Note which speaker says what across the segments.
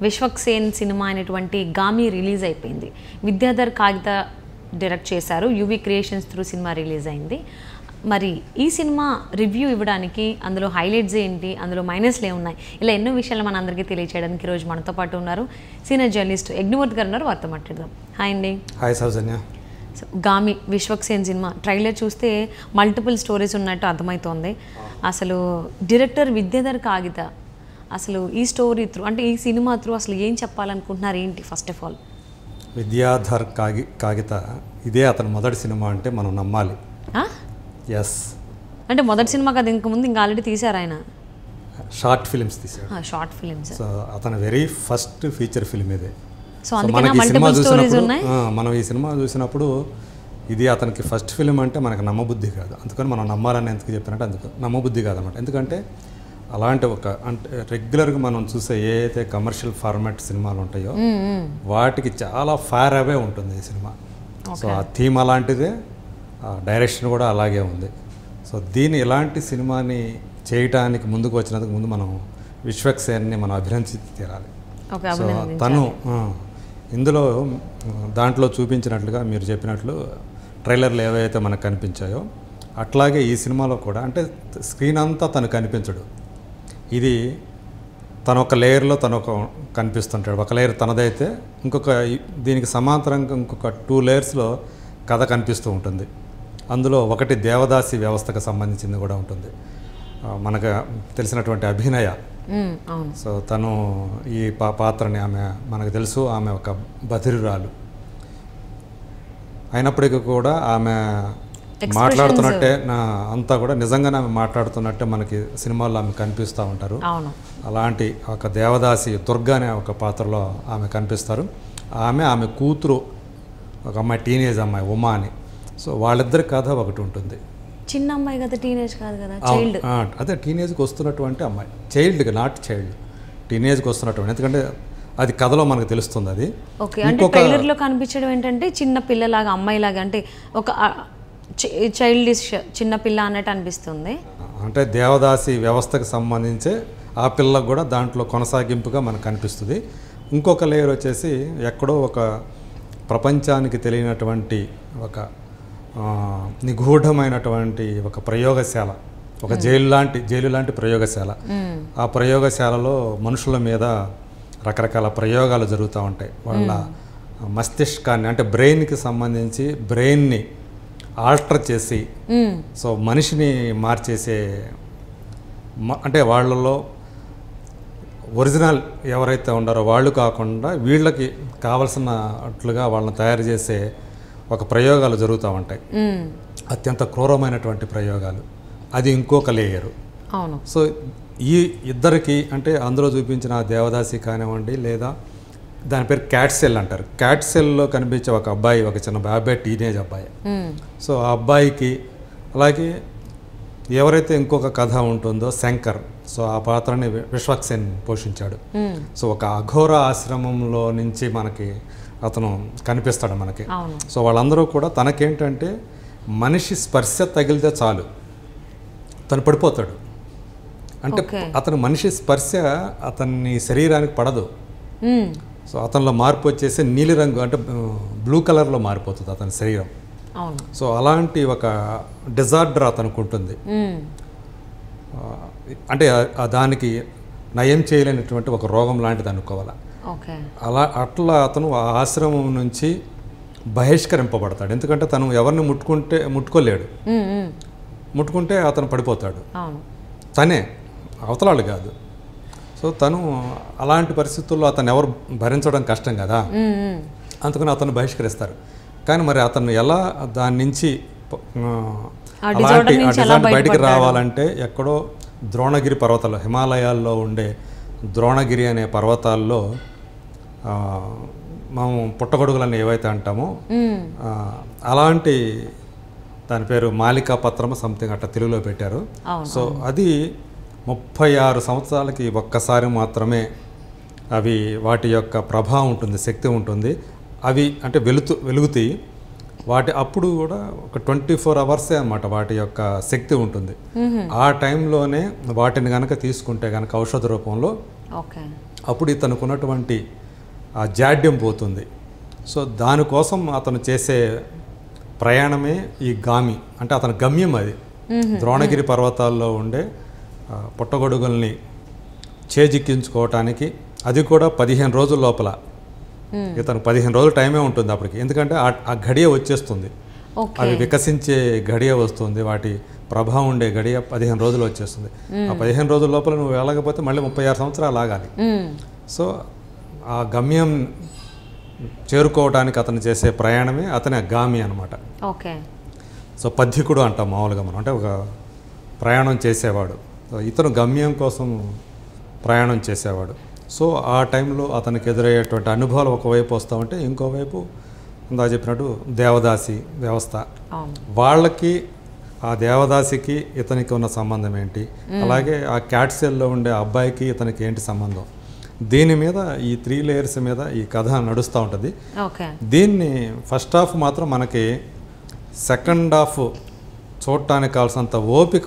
Speaker 1: Vishwaksen cinema అయినటువంటి Gaami release అయిపోయింది. విద్యాధర్ కాగిత డైరెక్ట్ చేశారు. UV creations through cinema release అయింది. మరి ఈ సినిమా రివ్యూ ఇవ్వడానికి అందులో హైలైట్స్ ఏంటి, అందులో మైనస్లు ఏమున్నాయి, ఇలా ఎన్నో విషయాలు మన అందరికీ తెలియచేయడానికి ఈరోజు మనతో పాటు ఉన్నారు సీనియర్ జర్నలిస్ట్ యజ్ఞమూర్తి గారు ఉన్నారు. వారితో మాట్లాడదాం. హాయ్ అండి.
Speaker 2: హాయ్ సౌజన్య.
Speaker 1: గామి విశ్వక్సేన్ సినిమా ట్రైలర్ చూస్తే మల్టిపుల్ స్టోరీస్ ఉన్నట్టు అర్థమవుతోంది. అసలు డైరెక్టర్ విద్యాధర్ కాగిత అసలు ఈ స్టోరీ త్రూ అంటే ఈ సినిమా త్రూ అసలు ఏం చెప్పాలనుకుంటున్నారు ఏంటి? ఫస్ట్ ఆఫ్ ఆల్
Speaker 2: విద్యాధర్ కాగిత ఇదే అతని మొదటి సినిమా అంటే మనం నమ్మాలి. ఎస్,
Speaker 1: అంటే మొదటి సినిమా కదా, ఇంక ముందు ఇంకా ఆల్రెడీ తీశారు ఆయన
Speaker 2: షార్ట్ ఫిల్మ్స్ తీశాడు.
Speaker 1: Short films.
Speaker 2: సో అతని వెరీ ఫస్ట్ ఫీచర్ ఫిల్మ్ ఇదే.
Speaker 1: సో అందుకనే మల్టిపుల్ స్టోరీస్ ఉన్నాయి.
Speaker 2: మనం ఈ సినిమా చూసినప్పుడు ఇది అతనికి ఫస్ట్ ఫిల్మ్ అంటే మనకు నమ్మబుద్ధి కాదు. అందుకని మనం నమ్మాలని ఎందుకు చెప్పినట్టు అందుకు నమ్మబుద్ధి కాదన్నమాట. ఎందుకంటే అలాంటి ఒక అంటే రెగ్యులర్గా మనం చూసే ఏ అయితే కమర్షియల్ ఫార్మాట్ సినిమాలు ఉంటాయో వాటికి చాలా ఫార్ అవే ఉంటుంది ఈ సినిమా. సో ఆ థీమ్ అలాంటిదే, డైరెక్షన్ కూడా అలాగే ఉంది. సో దీన్ని ఇలాంటి సినిమాని చేయటానికి ముందుకు వచ్చినందుకు ముందు మనం విశ్వక్సేన్ని మనం అభినందించి తీరాలి. సో తను ఇందులో దాంట్లో చూపించినట్లుగా మీరు చెప్పినట్లు ట్రైలర్లు ఏవైతే మనకు కనిపించాయో అట్లాగే ఈ సినిమాలో కూడా అంటే స్క్రీన్ అంతా తను కనిపించడు. ఇది తన ఒక లేయర్లో తను ఒక కనిపిస్తుంటాడు. ఒక లేయర్ తనదైతే ఇంకొక దీనికి సమాంతరంగా ఇంకొక 2 లేయర్స్లో కథ కనిపిస్తూ ఉంటుంది. అందులో ఒకటి దేవదాసి వ్యవస్థకు సంబంధించింది కూడా ఉంటుంది. మనకు తెలిసినటువంటి అభినయ. సో తను ఈ పాత్రని ఆమె మనకు తెలుసు, ఆమె ఒక బధిరురాలు అయినప్పటికీ కూడా ఆమె మాట్లాడుతున్నట్టే అంతా కూడా నిజంగానే ఆమె మాట్లాడుతున్నట్టే మనకి సినిమాల్లో ఆమె కనిపిస్తూ ఉంటారు. అలాంటి ఒక దేవదాసి దుర్గా అనే ఒక పాత్రలో ఆమె కనిపిస్తారు. ఆమె కూతురు ఒక అమ్మాయి, టీనేజ్ అమ్మాయి ఉమా అని. సో వాళ్ళిద్దరి కథ ఒకటి ఉంటుంది.
Speaker 1: చిన్న అమ్మాయి కదా, టీనేజ్ కాదు కదా, చైల్డ్.
Speaker 2: అదే టీనేజ్కి వస్తున్నటువంటి అమ్మాయి, చైల్డ్గా నాట్ చైల్డ్, టీనేజ్కి వస్తున్నటువంటి. ఎందుకంటే అది కథలో మనకు తెలుస్తుంది. అది
Speaker 1: ఓకే. అంటే ట్రైలర్లో కనిపించడం ఏంటంటే చిన్న పిల్లలాగా, అమ్మాయిలాగా, అంటే ఒక చైల్డిష్ చిన్న పిల్ల అన్నట్టు అనిపిస్తుంది.
Speaker 2: అంటే దేవదాసి వ్యవస్థకు సంబంధించి ఆ పిల్లకు కూడా దాంట్లో కొనసాగింపుగా మనకు కనిపిస్తుంది. ఇంకొక లేయర్ వచ్చేసి ఎక్కడో ఒక ప్రపంచానికి తెలియనటువంటి ఒక నిగూఢమైనటువంటి ఒక ప్రయోగశాల, ఒక జైలు లాంటి ప్రయోగశాల. ఆ ప్రయోగశాలలో మనుషుల మీద రకరకాల ప్రయోగాలు జరుగుతూ ఉంటాయి. వాళ్ళ మస్తిష్కాన్ని అంటే బ్రెయిన్కి సంబంధించి బ్రెయిన్ని ఆల్టర్ చేసి సో మనిషిని మార్చేసే అంటే వాళ్ళలో ఒరిజినల్ ఎవరైతే ఉన్నారో వాళ్ళు కాకుండా వీళ్ళకి కావలసినట్లుగా వాళ్ళని తయారు చేసే ఒక ప్రయోగాలు జరుగుతూ ఉంటాయి. అత్యంత క్రూరమైనటువంటి ప్రయోగాలు. అది ఇంకొక లేయరు. సో ఈ ఇద్దరికి అంటే అందులో చూపించిన దేవదాసి కానివ్వండి, లేదా దాని పేరు క్యాట్ సెల్ అంటారు. క్యాట్ సెల్లో కనిపించే ఒక అబ్బాయి, ఒక చిన్న అబ్బాయి, టీనేజ్ అబ్బాయి. సో ఆ అబ్బాయికి అలాగే ఎవరైతే ఇంకొక కథ ఉంటుందో శంకర్, సో ఆ పాత్రని విశ్వక్సేన్ పోషించాడు. సో ఒక అఘోర ఆశ్రమంలో నుంచి మనకి అతను కనిపిస్తాడు మనకి. సో వాళ్ళందరూ కూడా తనకేంటంటే మనిషి స్పర్శ తగిలితే చాలు తను పడిపోతాడు. అంటే అతను మనిషి స్పర్శ అతని శరీరానికి పడదు. సో అతనిలో మార్పు వచ్చేసి నీలిరంగు అంటే బ్లూ కలర్లో మారిపోతుంది అతని శరీరం. సో అలాంటి ఒక డిజార్డర్ అతనికి ఉంటుంది. అంటే దానికి నయం చేయలేనటువంటి ఒక రోగం లాంటిది అనుకోవాలి. అట్లా అతను ఆ ఆశ్రమం నుంచి బహిష్కరింపబడతాడు. ఎందుకంటే తను ఎవరిని ముట్టుకోలేడు. ముట్టుకుంటే అతను పడిపోతాడు. తనే, అవతలాడు కాదు. సో తను అలాంటి పరిస్థితుల్లో అతను ఎవరు భరించడం కష్టం కదా, అందుకని అతను బహిష్కరిస్తారు. కానీ మరి అతను ఎలా దాని నుంచి అలాంటి బయటికి రావాలంటే ఎక్కడో ద్రోణగిరి పర్వతాల్లో, హిమాలయాల్లో ఉండే ద్రోణగిరి అనే పర్వతాల్లో మనం పుట్టగొడుగులని ఏవైతే అంటామో అలాంటి దాని పేరు మాలికా పత్రము సంథింగ్ అట్లా తెలుగులో పెట్టారు. సో అది 36 సంవత్సరాలకి ఒక్కసారి మాత్రమే అవి వాటి యొక్క ప్రభావం ఉంటుంది, శక్తి ఉంటుంది. అవి అంటే వెలుగుతాయి. వాటి అప్పుడు కూడా ఒక 24 అవర్సే అన్నమాట వాటి యొక్క శక్తి ఉంటుంది. ఆ టైంలోనే వాటిని కనుక తీసుకుంటే కనుక ఔషధ రూపంలో అప్పుడు ఇతనికి ఉన్నటువంటి ఆ జాడ్యం పోతుంది. సో దానికోసం అతను చేసే ప్రయాణమే ఈ గామి, అంటే అతని గమ్యం అది. ద్రోణగిరి పర్వతాల్లో ఉండే పుట్టగొడుగుల్ని చేజిక్కించుకోవటానికి, అది కూడా 15 రోజుల లోపల. ఇతను 15 రోజుల టైమే ఉంటుంది అప్పటికి, ఎందుకంటే ఆ గడియ వచ్చేస్తుంది, అవి వికసించే గడియ వస్తుంది, వాటి ప్రభావం ఉండే గడియ 15 రోజులు వచ్చేస్తుంది. ఆ 15 రోజుల లోపల నువ్వు వెళ్ళకపోతే మళ్ళీ 36 సంవత్సరాలు ఆగాలి. సో ఆ గమ్యం చేరుకోవడానికి అతను చేసే ప్రయాణమే అతని గామి అనమాట.
Speaker 1: ఓకే.
Speaker 2: సో పథికుడు అంటాం మామూలుగా మనం, అంటే ఒక ప్రయాణం చేసేవాడు. ఇతను గమ్యం కోసం ప్రయాణం చేసేవాడు. సో ఆ టైంలో అతనికి ఎదురయ్యేటువంటి అనుభవాలు ఒకవైపు వస్తూ ఉంటే, ఇంకోవైపు ఇందా చెప్పినట్టు దేవదాసి వ్యవస్థ, వాళ్ళకి ఆ దేవదాసికి ఇతనికి ఉన్న సంబంధం ఏంటి, అలాగే ఆ క్యాట్సెల్లో ఉండే అబ్బాయికి ఇతనికి ఏంటి సంబంధం, దీని మీద ఈ 3 లేయర్స్ మీద ఈ కథ నడుస్తూ ఉంటుంది. దీన్ని ఫస్ట్ హాఫ్ మాత్రం మనకి సెకండ్ హాఫ్ చూడటానికి కావాల్సినంత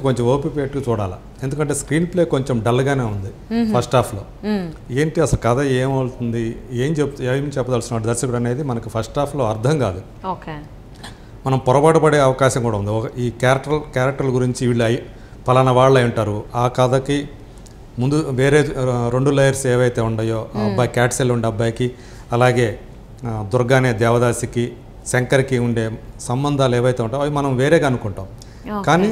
Speaker 2: కొంచెం ఓపిక పెట్టి చూడాలి. ఎందుకంటే స్క్రీన్ ప్లే కొంచెం డల్గానే ఉంది ఫస్ట్ హాఫ్లో. ఏంటి అసలు కథ ఏమవుతుంది, ఏం చెప్పదలుచున్న దర్శకుడు అనేది మనకు ఫస్ట్ హాఫ్లో అర్థం కాదు. మనం పొరపాటు పడే అవకాశం కూడా ఉంది. ఈ క్యారెక్టర్ల గురించి వీళ్ళు పలానా వాళ్ళు అయి ఉంటారు, ఆ కథకి ముందు వేరే 2 లేయర్స్ ఏవైతే ఉన్నాయో, ఆ అబ్బాయి క్యాట్సెల్ ఉండే అబ్బాయికి, అలాగే దుర్గానే దేవదాసికి, శంకర్కి ఉండే సంబంధాలు ఏవైతే ఉంటాయో అవి మనం వేరేగా అనుకుంటాం. కానీ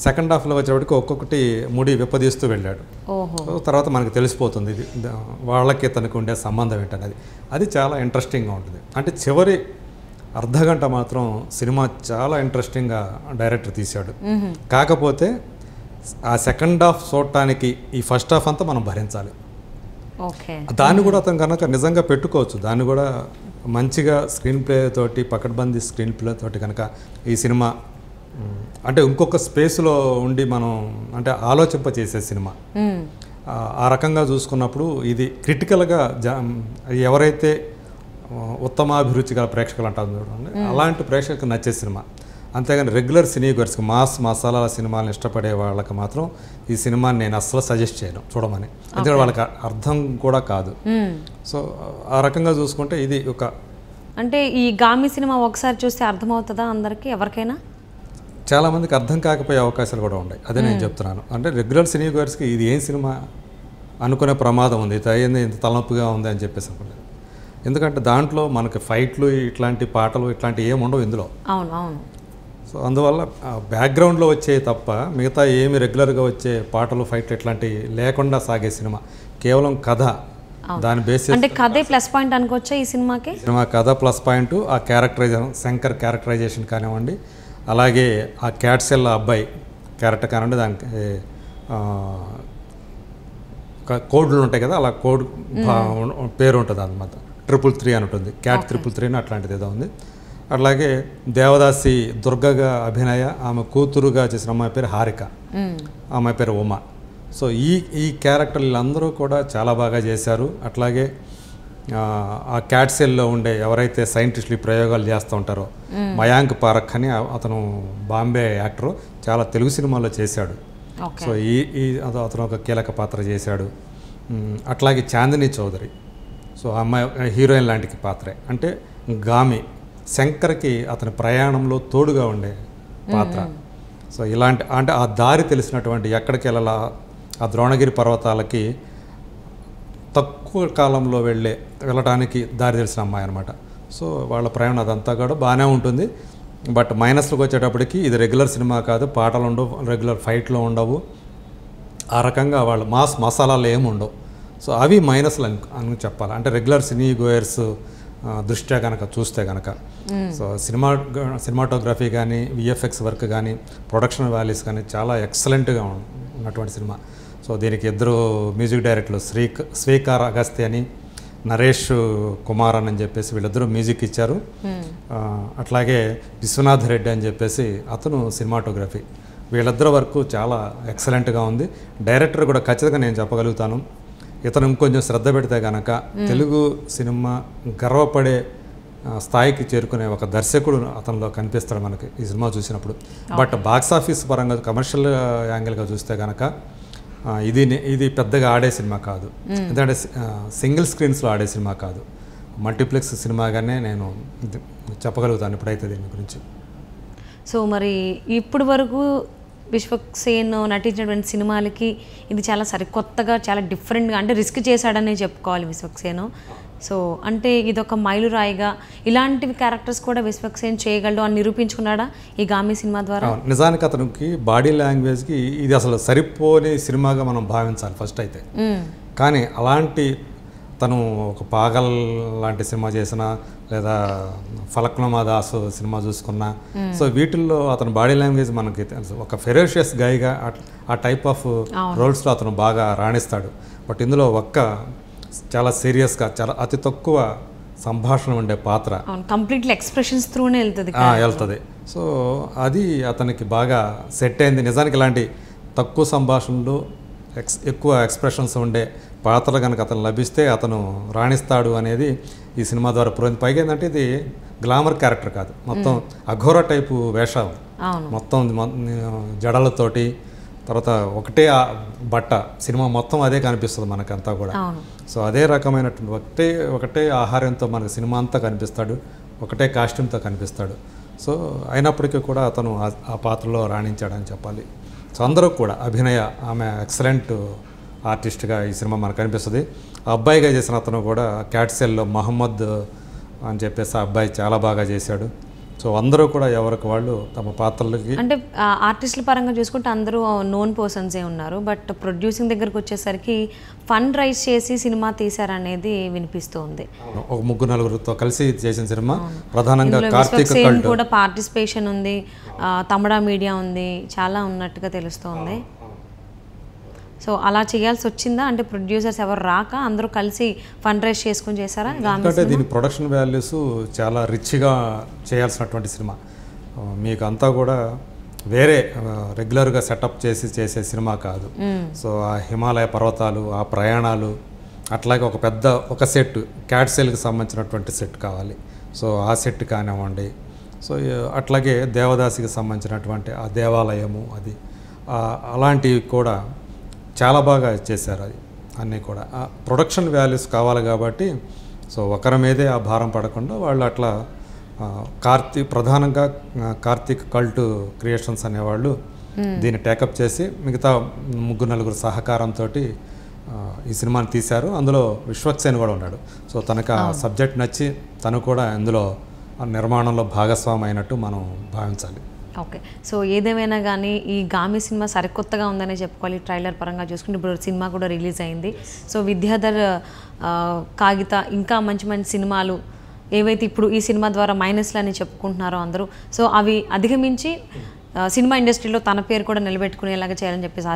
Speaker 2: సెకండ్ హాఫ్లో వచ్చేప్పటికి ఒక్కొక్కటి ముడి విప్పదీస్తూ వెళ్ళాడు. తర్వాత మనకు తెలిసిపోతుంది ఇది వాళ్ళకి తనకు ఉండే సంబంధం ఏంటనేది. అది చాలా ఇంట్రెస్టింగ్గా ఉంటుంది. అంటే చివరి అర్ధగంట మాత్రం సినిమా చాలా ఇంట్రెస్టింగ్గా డైరెక్టర్ తీశాడు. కాకపోతే ఆ సెకండ్ హాఫ్ చూడటానికి ఈ ఫస్ట్ హాఫ్ అంతా మనం భరించాలి. దాన్ని కూడా అతను కనుక నిజంగా పెట్టుకోవచ్చు, దాన్ని కూడా మంచిగా స్క్రీన్ ప్లే తోటి, పకడ్బందీ స్క్రీన్ ప్లే తోటి కనుక ఈ సినిమా అంటే ఇంకొక స్పేస్లో ఉండి మనం అంటే ఆలోచింపచేసే సినిమా. ఆ రకంగా చూసుకున్నప్పుడు ఇది క్రిటికల్గా ఎవరైతే ఉత్తమాభిరుచి గల ప్రేక్షకులు అంటారు చూడండి, అలాంటి ప్రేక్షకులకు నచ్చే సినిమా. అంతేగాని రెగ్యులర్ సినీగర్స్కి మసాలాల సినిమాలను ఇష్టపడే వాళ్ళకి మాత్రం ఈ సినిమాని నేను అస్సలు సజెస్ట్ చేయను చూడమని, ఎందుకంటే వాళ్ళకి అర్థం కూడా కాదు. సో ఆ రకంగా చూసుకుంటే ఇది ఒక
Speaker 1: అంటే ఈ గామి సినిమా ఒకసారి చూస్తే అర్థమవుతుందా అందరికీ, ఎవరికైనా?
Speaker 2: చాలామందికి అర్థం కాకపోయే అవకాశాలు కూడా ఉన్నాయి, అదే నేను చెప్తున్నాను. అంటే రెగ్యులర్ సినీగర్స్కి ఇది ఏం సినిమా అనుకునే ప్రమాదం ఉంది, ఇంత తలనొప్పిగా ఉంది అని చెప్పేసి అనుకోలేదు. ఎందుకంటే దాంట్లో మనకి ఫైట్లు, ఇట్లాంటి పాటలు, ఇట్లాంటివి ఏమి ఉండవు ఇందులో.
Speaker 1: అవును.
Speaker 2: సో అందువల్ల బ్యాక్గ్రౌండ్లో వచ్చే తప్ప మిగతా ఏమి రెగ్యులర్గా వచ్చే పాటలు, ఫైట్లు ఇట్లాంటివి లేకుండా సాగే సినిమా. కేవలం కథ, దాని బేసిస్
Speaker 1: అంటే కథే ప్లస్ పాయింట్ అనుకోవచ్చా ఈ సినిమాకి?
Speaker 2: సినిమా కథ ప్లస్ పాయింట్, ఆ క్యారెక్టరైజేషన్, శంకర్ క్యారెక్టరైజేషన్ కానివ్వండి, అలాగే ఆ క్యాట్సెల్ అబ్బాయి క్యారెక్టర్ కానివ్వండి, దానికి కోడ్లు ఉంటాయి కదా, అలా కోడ్ పేరు ఉంటుంది అన్నమాట, 333 అని ఉంటుంది, క్యాట్ 333 అని అట్లాంటిది ఏదో ఉంది. అట్లాగే దేవదాసి దుర్గగా అభినయ, ఆమె కూతురుగా చేసిన అమ్మాయి పేరు హారిక, అమ్మాయి పేరు ఉమా. సో ఈ క్యారెక్టర్లు వీళ్ళందరూ కూడా చాలా బాగా చేశారు. అట్లాగే ఆ క్యాట్సెల్లో ఉండే ఎవరైతే సైంటిస్టులు ప్రయోగాలు చేస్తూ ఉంటారో, మయాంక్ పారక్ అని అతను బాంబే యాక్టరు, చాలా తెలుగు సినిమాల్లో చేశాడు. సో అతను ఒక కీలక పాత్ర చేశాడు. అట్లాగే చాందిని చౌదరి, సో అమ్మాయి హీరోయిన్ లాంటి పాత్రే. అంటే గామి శంకర్కి అతని ప్రయాణంలో తోడుగా ఉండే పాత్ర. సో ఇలాంటి అంటే ఆ దారి తెలిసినటువంటి, ఎక్కడికి వెళ్ళాలా, ఆ ద్రోణగిరి పర్వతాలకి తక్కువ కాలంలో వెళ్ళటానికి దారి తెలిసిన అమ్మాయి అనమాట. సో వాళ్ళ ప్రయాణం అదంతా కూడా బాగానే ఉంటుంది. బట్ మైనస్లోకి వచ్చేటప్పటికి ఇది రెగ్యులర్ సినిమా కాదు, పాటలు ఉండవు, రెగ్యులర్ ఫైట్లు ఉండవు, ఆ రకంగా వాళ్ళు మసాలాలు ఏమి ఉండవు. సో అవి మైనస్లు అని చెప్పాలి. అంటే రెగ్యులర్ సినీ గోయర్స్ దృష్ట్యా కనుక చూస్తే కనుక. సో సినిమాటోగ్రఫీ కానీ, విఎఫ్ఎక్స్ వర్క్ కానీ, ప్రొడక్షన్ వాల్యూస్ కానీ చాలా ఎక్సలెంట్గా ఉన్నటువంటి సినిమా. సో దీనికి 2 మ్యూజిక్ డైరెక్టర్లు, శ్రీకార్ అగస్త్య అని, నరేష్ కుమారన్ అని చెప్పేసి వీళ్ళిద్దరూ మ్యూజిక్ ఇచ్చారు. అట్లాగే విశ్వనాథ్ రెడ్డి అని చెప్పేసి అతను సినిమాటోగ్రఫీ. వీళ్ళిద్దరు వరకు చాలా ఎక్సలెంట్గా ఉంది. డైరెక్టర్ కూడా ఖచ్చితంగా నేను చెప్పగలుగుతాను, ఇతను ఇంకొంచెం శ్రద్ధ పెడితే కనుక తెలుగు సినిమా గర్వపడే స్థాయికి చేరుకునే ఒక దర్శకుడు అతనిలో కనిపిస్తాడు మనకి ఈ సినిమా చూసినప్పుడు. బట్ బాక్స్ ఆఫీస్ పరంగా, కమర్షియల్ యాంగిల్గా చూస్తే కనుక ఇది పెద్దగా ఆడే సినిమా కాదు, ఎందుకంటే సింగిల్ స్క్రీన్స్లో ఆడే సినిమా కాదు, మల్టీప్లెక్స్ సినిమాగానే నేను చెప్పగలుగుతాను ఇప్పుడైతే దీని గురించి.
Speaker 1: సో మరి ఇప్పుడు వరకు విశ్వక్సేన్ నటించినటువంటి సినిమాలకి ఇది చాలా సరికొత్తగా, చాలా డిఫరెంట్గా, అంటే రిస్క్ చేశాడనే చెప్పుకోవాలి విశ్వక్సేన్. సో అంటే ఇదొక మైలురాయిగా ఇలాంటివి క్యారెక్టర్స్ కూడా విశ్వక్సేన్ చేయగలడు అని నిరూపించుకున్నాడా ఈ గామి సినిమా ద్వారా?
Speaker 2: నిజానికి అతనికి బాడీ లాంగ్వేజ్కి ఇది అసలు సరిపోని సినిమాగా మనం భావించాలి ఫస్ట్ అయితే. కానీ అలాంటి తను ఒక పాగల్ లాంటి సినిమా చేసిన, లేదా ఫలక్నుమా దాస్ సినిమా చూసుకున్నా, సో వీటిల్లో అతని బాడీ లాంగ్వేజ్ మనకి తెలుసు. ఒక ఫెరోషియస్ గైగా ఆ టైప్ ఆఫ్ రోల్స్లో అతను బాగా రాణిస్తాడు. బట్ ఇందులో చాలా సీరియస్గా, చాలా అతి తక్కువ సంభాషణ ఉండే పాత్ర,
Speaker 1: కంప్లీట్లీ ఎక్స్ప్రెషన్స్ త్రూనే వెళ్తుంది.
Speaker 2: సో అది అతనికి బాగా సెట్ అయింది. నిజానికి ఇలాంటి తక్కువ సంభాషణలు, ఎక్కువ ఎక్స్ప్రెషన్స్ ఉండే పాత్రలు కనుక అతను లభిస్తే అతను రాణిస్తాడు అనేది ఈ సినిమా ద్వారా పురోగతి. పైగా ఏంటంటే ఇది గ్లామర్ క్యారెక్టర్ కాదు, మొత్తం అఘోర టైపు వేషాలు, మొత్తం జడలతోటి, తర్వాత ఒకటే బట్ట, సినిమా మొత్తం అదే కనిపిస్తుంది మనకంతా కూడా. సో అదే రకమైనటువంటి ఒకటే ఆహారంతో మనకు సినిమా అంతా కనిపిస్తాడు, ఒకటే కాస్ట్యూమ్తో కనిపిస్తాడు. సో అయినప్పటికీ కూడా అతను ఆ పాత్రలో రాణించాడని చెప్పాలి. సో అందరూ కూడా ఆమె ఎక్సలెంట్ ఆర్టిస్ట్గా ఈ సినిమా మనకు కనిపిస్తుంది. ఆ అబ్బాయిగా చేసిన అతను కూడా క్యాట్సెల్లో మహమ్మద్ అని చెప్పేసి ఆ అబ్బాయి చాలా బాగా చేశాడు. సో అందరూ కూడా ఎవరికి వాళ్ళు తమ పాత్రలకి, అంటే
Speaker 1: ఆర్టిస్టుల పరంగా చూసుకుంటే అందరూ నోన్ పర్సన్సే ఉన్నారు. బట్ ప్రొడ్యూసింగ్ దగ్గరకు వచ్చేసరికి ఫండ్ రైజ్ చేసి సినిమా తీశారనేది వినిపిస్తుంది.
Speaker 2: ఒక 3-4 కలిసి చేసిన సినిమా. ప్రధానంగా కార్తీక్
Speaker 1: కూడా పార్టిసిపేషన్ ఉంది, తమిళ మీడియా ఉంది, చాలా ఉన్నట్టుగా తెలుస్తోంది. సో అలా చేయాల్సి వచ్చిందా? అంటే ప్రొడ్యూసర్స్ ఎవరు రాక అందరూ కలిసి ఫండ్ రైజ్ చేసుకుని చేశారా?
Speaker 2: ఎందుకంటే దీని ప్రొడక్షన్ వాల్యూస్ చాలా రిచ్గా చేయాల్సినటువంటి సినిమా. మీకు అంతా కూడా వేరే రెగ్యులర్గా సెటప్ చేసే సినిమా కాదు. సో ఆ హిమాలయ పర్వతాలు, ఆ ప్రయాణాలు, అట్లాగే ఒక సెట్, క్యాట్సెల్కి సంబంధించినటువంటి సెట్ కావాలి. సో ఆ సెట్ కానివ్వండి, సో అట్లాగే దేవదాసికి సంబంధించినటువంటి ఆ దేవాలయము, అది అలాంటివి కూడా చాలా బాగా చేశారు. అది అన్నీ కూడా ప్రొడక్షన్ వాల్యూస్ కావాలి కాబట్టి, సో ఒకరి మీదే ఆ భారం పడకుండా వాళ్ళు అట్లా ప్రధానంగా కార్తీక్ కల్ట్ క్రియేషన్స్ అనేవాళ్ళు దీన్ని టేకప్ చేసి మిగతా 3-4 సహకారంతో ఈ సినిమాని తీశారు. అందులో విశ్వక్సేన్ కూడా ఉన్నాడు. సో తనకు ఆ సబ్జెక్ట్ నచ్చి తను కూడా ఇందులో నిర్మాణంలో భాగస్వామి అయినట్టు మనం భావించాలి.
Speaker 1: ఓకే. సో ఏదేమైనా కానీ ఈ గామి సినిమా సరికొత్తగా ఉందనే చెప్పుకోవాలి. ట్రైలర్ పరంగా చూసుకుంటే ఇప్పుడు సినిమా కూడా రిలీజ్ అయింది. సో విద్యాధర్, కాగిత, ఇంకా మంచి మంచి సినిమాలు ఏవైతే ఇప్పుడు ఈ సినిమా ద్వారా మైనస్లు అని చెప్పుకుంటున్నారో అందరూ, సో అవి అధిగమించి సినిమా ఇండస్ట్రీలో తన పేరు కూడా నిలబెట్టుకునేలాగా చేయాలని చెప్పేసి